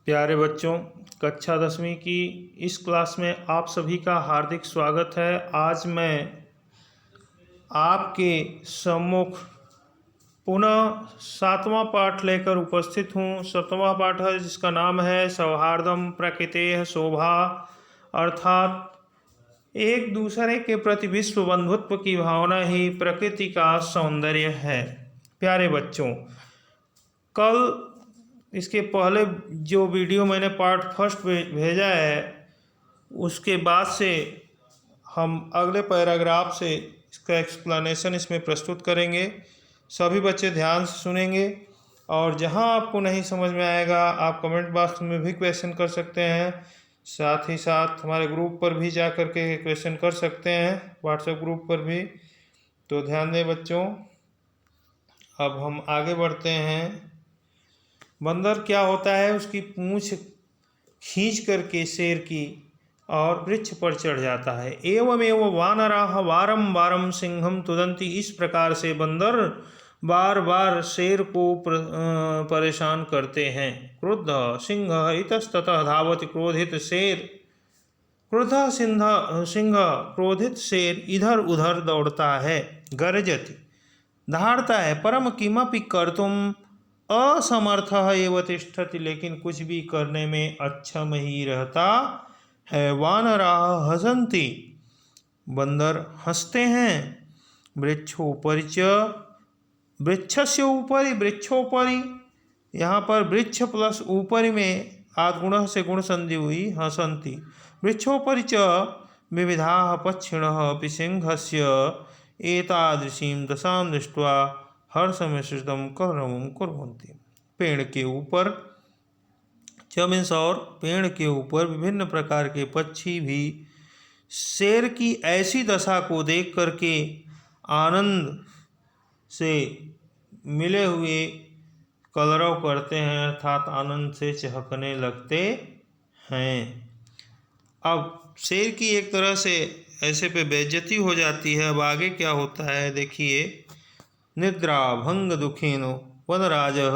प्यारे बच्चों, कक्षा 10वीं की इस क्लास में आप सभी का हार्दिक स्वागत है। आज मैं आपके सम्मुख पुनः 7वां पाठ लेकर उपस्थित हूँ। 7वां पाठ है जिसका नाम है सौहार्दम प्रकृतेः शोभा, अर्थात एक दूसरे के प्रति विश्व बंधुत्व की भावना ही प्रकृति का सौंदर्य है। प्यारे बच्चों, कल इसके पहले जो वीडियो मैंने पार्ट फर्स्ट भेजा है उसके बाद से हम अगले पैराग्राफ से इसका एक्सप्लेनेशन इसमें प्रस्तुत करेंगे। सभी बच्चे ध्यान से सुनेंगे और जहां आपको नहीं समझ में आएगा आप कमेंट बॉक्स में भी क्वेश्चन कर सकते हैं। साथ ही साथ हमारे ग्रुप पर भी जा कर के क्वेश्चन कर सकते हैं, व्हाट्सएप ग्रुप पर भी। तो ध्यान दें बच्चों। अब हम आगे बढ़ते हैं। बंदर क्या होता है, उसकी पूंछ खींच करके शेर की और वृक्ष पर चढ़ जाता है। एवमेव वानराः वारं वारं सिंहम तुदन्ति। इस प्रकार से बंदर बार बार शेर को परेशान करते हैं। क्रुद्ध सिंह इतस्ततः धावति। क्रोधित सिंह क्रोधित शेर इधर उधर दौड़ता है। गर्जति दहाड़ता है। परम किमपि कर्तुम असमर्थः एव तिष्ठति। लेकिन कुछ भी करने में अक्षम ही रहता है। वानराः हसन्ति। बंदर हंसते हैं। वृक्षोपरि वृक्षस्य ऊपरी वृक्षोपरि, यहाँ पर वृक्ष प्लस ऊपरी में आद्गुण से गुण संधि हुई। हसन्ति वृक्षोपरि च विविधाः पक्षिणः अपि सिंहस्य एतादृशीं दशां दृष्ट्वा हर्षमिश्रितं कलरवं कुर्वन्ति। पेड़ के ऊपर मीन्स और पेड़ के ऊपर विभिन्न प्रकार के पक्षी भी शेर की ऐसी दशा को देख करके आनंद से मिले हुए कलरव करते हैं, अर्थात आनंद से चहकने लगते हैं। अब शेर की एक तरह से ऐसे पे बेइज्जती हो जाती है। अब आगे क्या होता है देखिए। निद्रा भंग दुखेनो वनराजः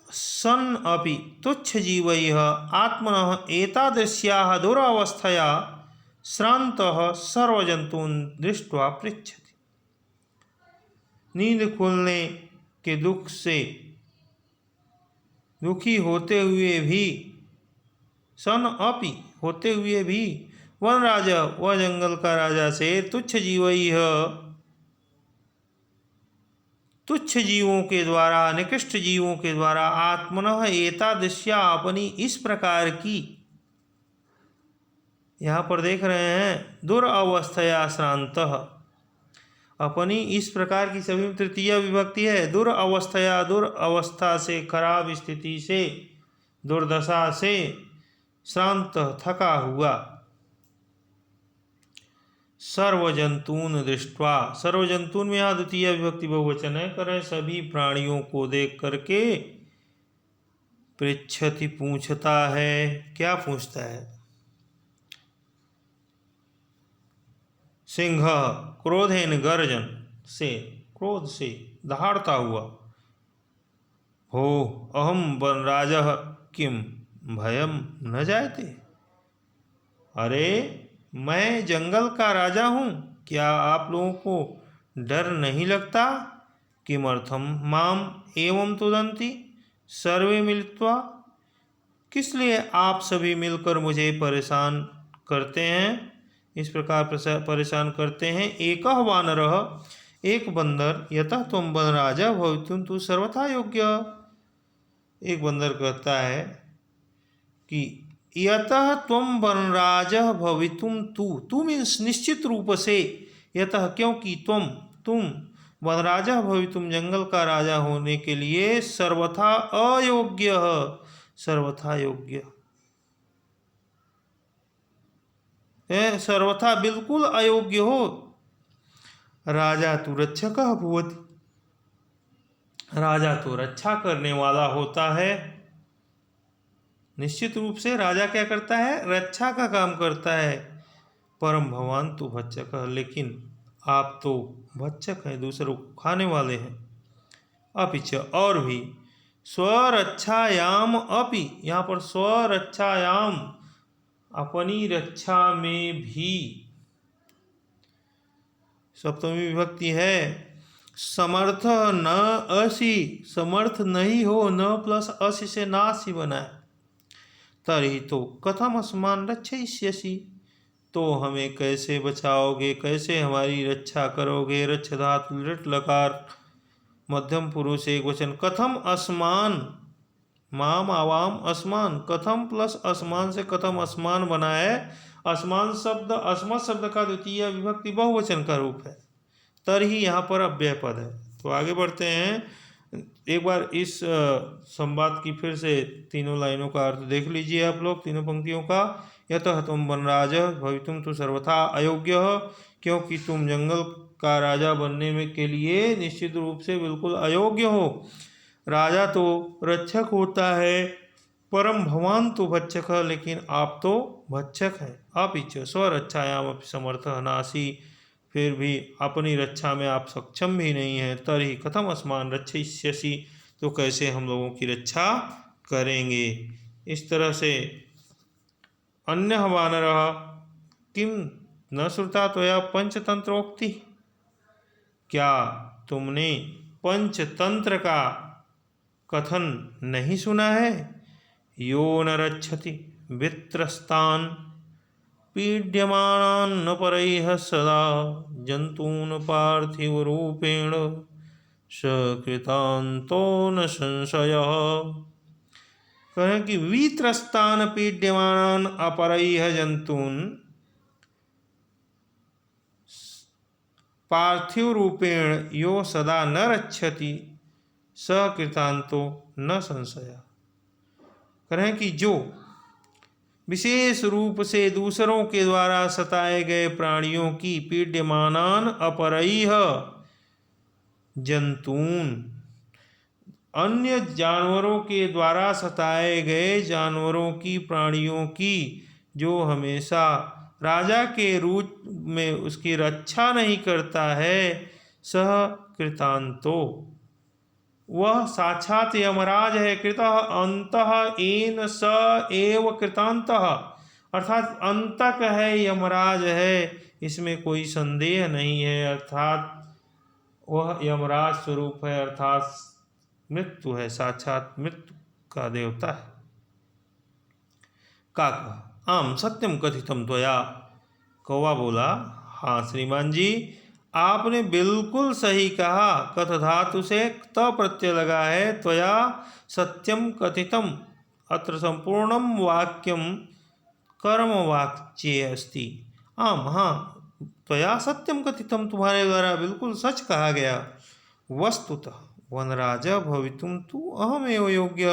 सन् अपि तुच्छ जीवैः आत्मनः एतादृश्याः दुरावस्थया श्रान्तः सर्वजन्तून् दृष्ट्वा पृच्छति। नींद खुलने के दुख से दुखी होते हुए भी, सन अपि होते हुए भी, वन राजा वह जंगल का राजा शेर तुच्छ जीवैः तुच्छ जीवों के द्वारा, निकृष्ट जीवों के द्वारा, आत्मनः एतादृश्या अपनी इस प्रकार की, यहाँ पर देख रहे हैं दुरावस्थया श्रान्तः, अपनी इस प्रकार की सभी तृतीया विभक्ति है। दुरावस्थया दुरावस्था से, खराब स्थिति से, दुर्दशा से, श्रांत थका हुआ। सर्वजंतून दृष्ट्वा, सर्वजंतून में यहाँ द्वितीय विभक्ति बहुवचन है। करें सभी प्राणियों को देख करके पृच्छति पूछता है। क्या पूछता है? सिंह क्रोधेन गर्जन से, क्रोध से दहाड़ता हुआ। हो अहम वनराजः किम भयम न जायते। अरे मैं जंगल का राजा हूँ, क्या आप लोगों को डर नहीं लगता? किमर्थम माम एवं तुदन्ति सर्वे मिलित्वा। किस लिए आप सभी मिलकर मुझे परेशान करते हैं, इस प्रकार परेशान करते हैं। एकः वानरः, एक बंदर, यतः त्वं वनराजः भवितुं तु सर्वथा योग्य। एक बंदर कहता है कि यतः त्वं वनराजः भवितुं तू मीन्स निश्चित रूप से, यतः क्योंकि, तुम वनराजः भवितुं जंगल का राजा होने के लिए, सर्वथा अयोग्य, सर्वथा योग्य, सर्वथा बिल्कुल अयोग्य हो। राजा तो रक्षकः भवति, राजा तो रक्षा करने वाला होता है। निश्चित रूप से राजा क्या करता है? रक्षा का काम करता है। परम भवान तो भक्षकः, लेकिन आप तो भक्षक हैं, दूसरों को खाने वाले हैं। अपिच और भी स्वरक्षायाम अपि, यहाँ पर स्वरक्षायाम अपनी रक्षा में भी सप्तमी विभक्ति है। समर्थ न असी, समर्थ नहीं हो, न प्लस असी से नासी बना है। तरी तो कथम अस्मान रक्षयिष्यसि, तो हमें कैसे बचाओगे, कैसे हमारी रक्षा करोगे। रक्ष धातु लृट लकार मध्यम पुरुष एक वचन। कथम अस्मान, माम आवाम अस्मान, कथम प्लस अस्मान से कथम अस्मान बना है। अस्मान शब्द अस्मत् शब्द का द्वितीय विभक्ति बहुवचन का रूप है, तरही यहाँ पर अव्यय पद है। तो आगे बढ़ते हैं। एक बार इस संवाद की फिर से तीनों लाइनों का अर्थ देख लीजिए आप लोग, तीनों पंक्तियों का। यतः तुम वनराज भवितुम तो सर्वथा अयोग्य, क्योंकि तुम जंगल का राजा बनने में के लिए निश्चित रूप से बिल्कुल अयोग्य हो। राजा तो रक्षक होता है, परम भवान तो भक्षक है, लेकिन आप तो भक्षक हैं। अपिच स्वरक्षायाम अपि समर्थ नासी, फिर भी अपनी रक्षा में आप सक्षम भी नहीं हैं। तर्हि कथम अस्मान रक्षयिष्यसि, तो कैसे हम लोगों की रक्षा करेंगे। इस तरह से अन्य वानरः किम न श्रुता त्वया पंचतंत्रोक्ति, क्या तुमने पंचतंत्र का कथन नहीं सुना है। यो न रक्षति वित्रस्तान पीड्यमानान् न परैः सदा, जंतून् पार्थिव रूपेण सकृतान्तो न संशयः। कहें कि वित्रस्तान पीड्यमानान् अपरैः जंतून् पार्थिव रूपेण यो सदा न रक्षति सकृतान्तो न संशय। कहें कि जो विशेष रूप से दूसरों के द्वारा सताए गए प्राणियों की, पीड्यमानान अपरैः जंतून, अन्य जानवरों के द्वारा सताए गए जानवरों की, प्राणियों की, जो हमेशा राजा के रूप में उसकी रक्षा नहीं करता है, सह कृतांतो, वह साक्षात यमराज है। कृतः अंतः एन स एव कृतांतः, अर्थात अंतक है, यमराज है, इसमें कोई संदेह नहीं है। अर्थात वह यमराज स्वरूप है, अर्थात मृत्यु है, साक्षात मृत्यु का देवता है। काका आम सत्यम कथितम त्वया, कौवा बोला हाँ श्रीमान जी, आपने बिल्कुल सही कहा। कथ धातु से त प्रत्यय लगा है। त्वया सत्यम कथितम, अत्र संपूर्णम वाक्यम कर्म वाच्ये अस्ति। आम हाँ, त्वया सत्यम कथितम, तुम्हारे द्वारा बिल्कुल सच कहा गया। वस्तुतः वनराज भवितुम तु अहमेव योग्य,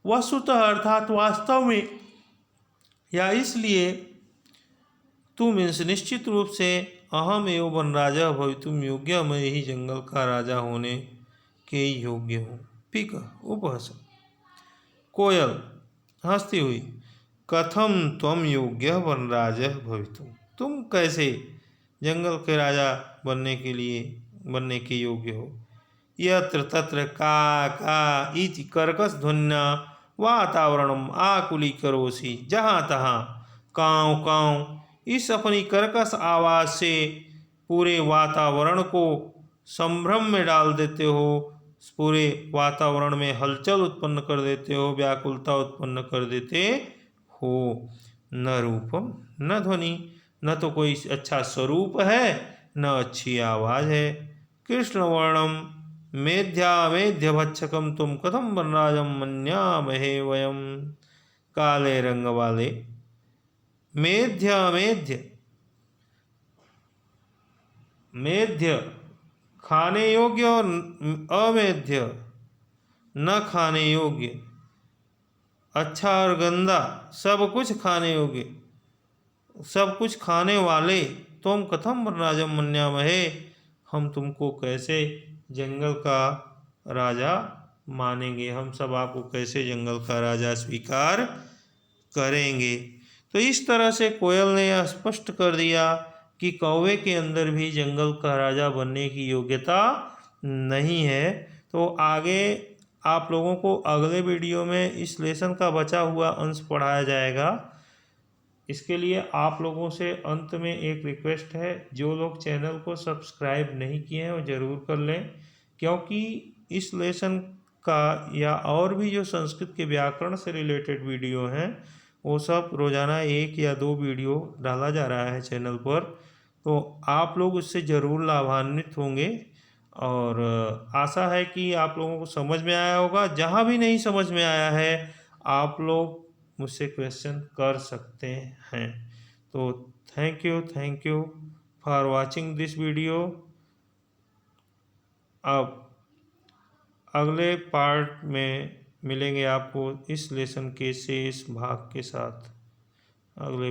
वस्तुतः अर्थात वास्तव में, या इसलिए तुम इनसे निश्चित रूप से अहम एवं वन राजा भवितुम योग्य, मैं ही जंगल का राजा होने के योग्य हूँ। पिक उपहस, कोयल हंसती हुई, कथम त्वम योग्य वन राजा भवितुम, तुम कैसे जंगल के राजा बनने के योग्य हो। यत्र तत्र का का इति कर्कश ध्वन्या वातावरणम आकुलीकरोषि, जहाँ तहाँ काँव काँव, इस अपनी कर्कश आवाज़ से पूरे वातावरण को संभ्रम में डाल देते हो, पूरे वातावरण में हलचल उत्पन्न कर देते हो, व्याकुलता उत्पन्न कर देते हो। न रूपम न ध्वनि, न तो कोई अच्छा स्वरूप है, न अच्छी आवाज़ है। कृष्ण वर्णम मेध्या मेध्य भक्षकम तुम कथम वनराजम मन्यामहे वयम, काले रंग वाले, मेध्य मेध्य, मेध्य खाने योग्य और अमेध्य न खाने योग्य, अच्छा और गंदा, सब कुछ खाने योग्य, सब कुछ खाने वाले, तुम कथम वनराजम मन्यामहे, हम तुमको कैसे जंगल का राजा मानेंगे, हम सब आपको कैसे जंगल का राजा स्वीकार करेंगे। तो इस तरह से कोयल ने यह स्पष्ट कर दिया कि कौवे के अंदर भी जंगल का राजा बनने की योग्यता नहीं है, तो आगे आप लोगों को अगले वीडियो में इस लेसन का बचा हुआ अंश पढ़ाया जाएगा। इसके लिए आप लोगों से अंत में एक रिक्वेस्ट है, जो लोग चैनल को सब्सक्राइब नहीं किए हैं वो ज़रूर कर लें, क्योंकि इस लेसन का या और भी जो संस्कृत के व्याकरण से रिलेटेड वीडियो हैं वो सब रोज़ाना 1 या 2 वीडियो डाला जा रहा है चैनल पर, तो आप लोग उससे ज़रूर लाभान्वित होंगे। और आशा है कि आप लोगों को समझ में आया होगा। जहाँ भी नहीं समझ में आया है आप लोग मुझसे क्वेश्चन कर सकते हैं। तो thank you for watching this video. अब अगले पार्ट में मिलेंगे आपको इस लेसन के शेष भाग के साथ। अगले